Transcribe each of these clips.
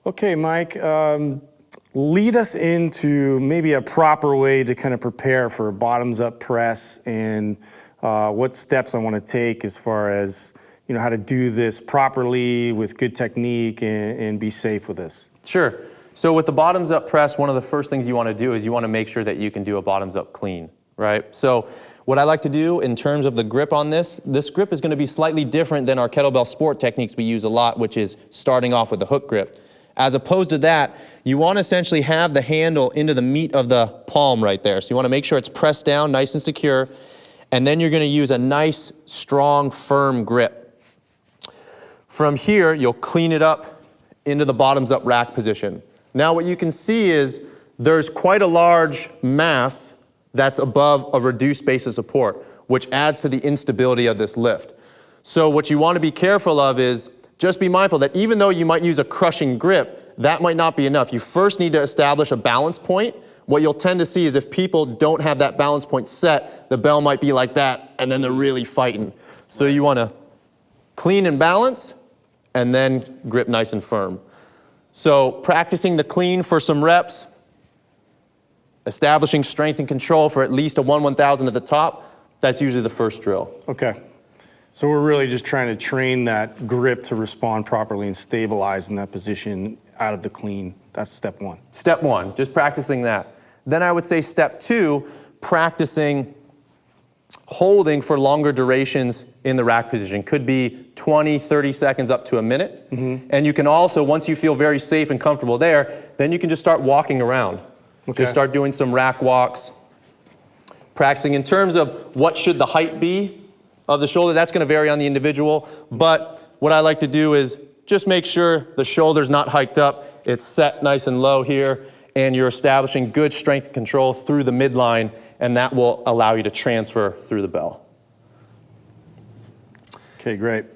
Okay, Mike, lead us into maybe a proper way to kind of prepare for a bottoms-up press and what steps I want to take as far as, how to do this properly with good technique and be safe with this. Sure. So with the bottoms up press, one of the first things you want to do is you want to make sure that you can do a bottoms up clean, right? So what I like to do in terms of the grip on this grip is going to be slightly different than our kettlebell sport techniques we use a lot, which is starting off with the hook grip. As opposed to that, you want to essentially have the handle into the meat of the palm right there. So you want to make sure it's pressed down nice and secure, and then you're going to use a nice, strong, firm grip. From here, you'll clean it up into the bottoms up rack position. Now what you can see is there's quite a large mass that's above a reduced base of support, which adds to the instability of this lift. So what you want to be careful of is just be mindful that even though you might use a crushing grip, that might not be enough. You first need to establish a balance point. What you'll tend to see is if people don't have that balance point set, the bell might be like that, and then they're really fighting. So you want to clean and balance, and then grip nice and firm. So practicing the clean for some reps, establishing strength and control for at least a 1/1000 at the top, that's usually the first drill. Okay. So we're really just trying to train that grip to respond properly and stabilize in that position out of the clean. That's step one. Step one, just practicing that. Then I would say step two, practicing holding for longer durations in the rack position. Could be 20, 30 seconds up to a minute. Mm-hmm. And you can also, once you feel very safe and comfortable there, then you can just start walking around. Okay. Just start doing some rack walks. Practicing in terms of what should the height be of the shoulder, that's going to vary on the individual. But what I like to do is just make sure the shoulder's not hiked up. It's set nice and low here, and you're establishing good strength and control through the midline, and that will allow you to transfer through the bell. Okay, great.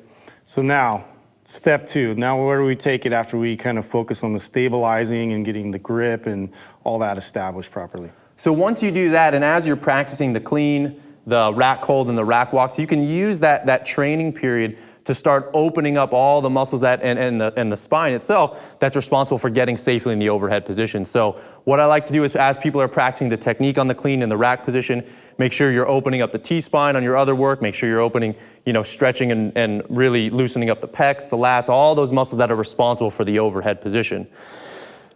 So now, step two. Now where do we take it after we kind of focus on the stabilizing and getting the grip and all that established properly? So once you do that, and as you're practicing the clean, the rack hold, and the rack walks, you can use that training period to start opening up all the muscles and the spine itself that's responsible for getting safely in the overhead position. So what I like to do is, as people are practicing the technique on the clean and the rack position, make sure you're opening up the T-spine on your other work, make sure you're opening, stretching and really loosening up the pecs, the lats, all those muscles that are responsible for the overhead position.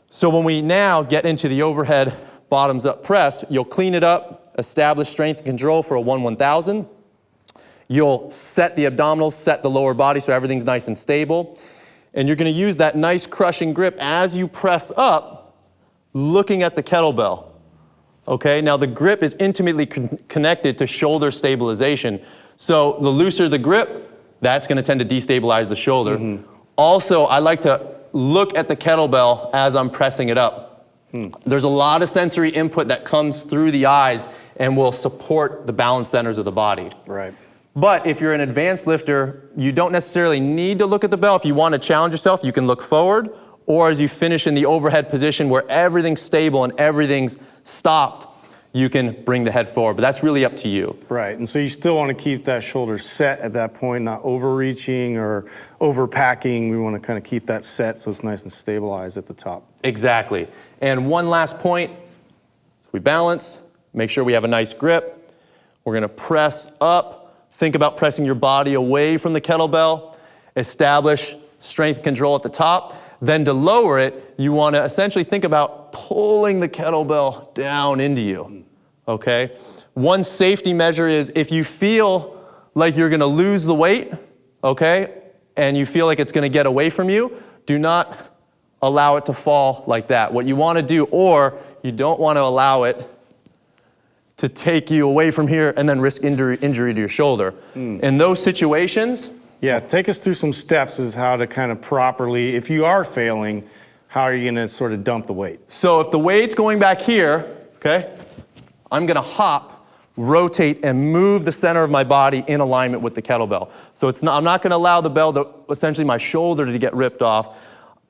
So when we now get into the overhead bottoms up press, you'll clean it up, establish strength and control for a 1/1000. You'll set the abdominals, set the lower body so everything's nice and stable. And you're going to use that nice crushing grip as you press up, looking at the kettlebell. Okay, now the grip is intimately connected to shoulder stabilization. So the looser the grip, that's going to tend to destabilize the shoulder. Mm-hmm. Also, I like to look at the kettlebell as I'm pressing it up. There's a lot of sensory input that comes through the eyes and will support the balance centers of the body. Right. But if you're an advanced lifter, you don't necessarily need to look at the bell. If you want to challenge yourself, you can look forward, or as you finish in the overhead position where everything's stable and everything's stopped, you can bring the head forward. But that's really up to you. Right, and so you still want to keep that shoulder set at that point, not overreaching or overpacking. We want to kind of keep that set so it's nice and stabilized at the top. Exactly. And one last point, we balance, make sure we have a nice grip. We're going to press up. Think about pressing your body away from the kettlebell. Establish strength control at the top. Then to lower it, you want to essentially think about pulling the kettlebell down into you, okay? One safety measure is if you feel like you're going to lose the weight, okay, and you feel like it's going to get away from you, do not allow it to fall like that. What you want to do, or you don't want to allow it to take you away from here and then risk injury to your shoulder. In those situations... Yeah, take us through some steps as how to kind of properly, if you are failing, how are you going to sort of dump the weight? So if the weight's going back here, okay, I'm going to hop, rotate, and move the center of my body in alignment with the kettlebell. So I'm not going to allow the bell, essentially my shoulder, to get ripped off.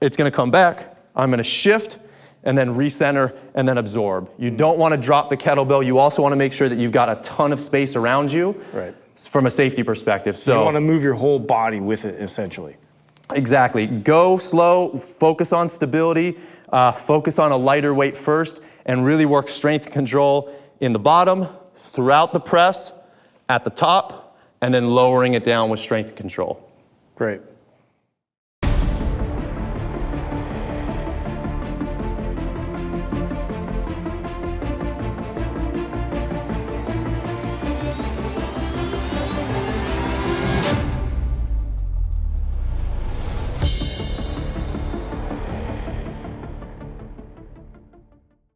It's going to come back. I'm going to shift, and then recenter, and then absorb. You don't want to drop the kettlebell. You also want to make sure that you've got a ton of space around you, right, from a safety perspective. So you want to move your whole body with it, essentially. Exactly. Go slow, focus on stability, focus on a lighter weight first, and really work strength control in the bottom, throughout the press, at the top, and then lowering it down with strength control. Great.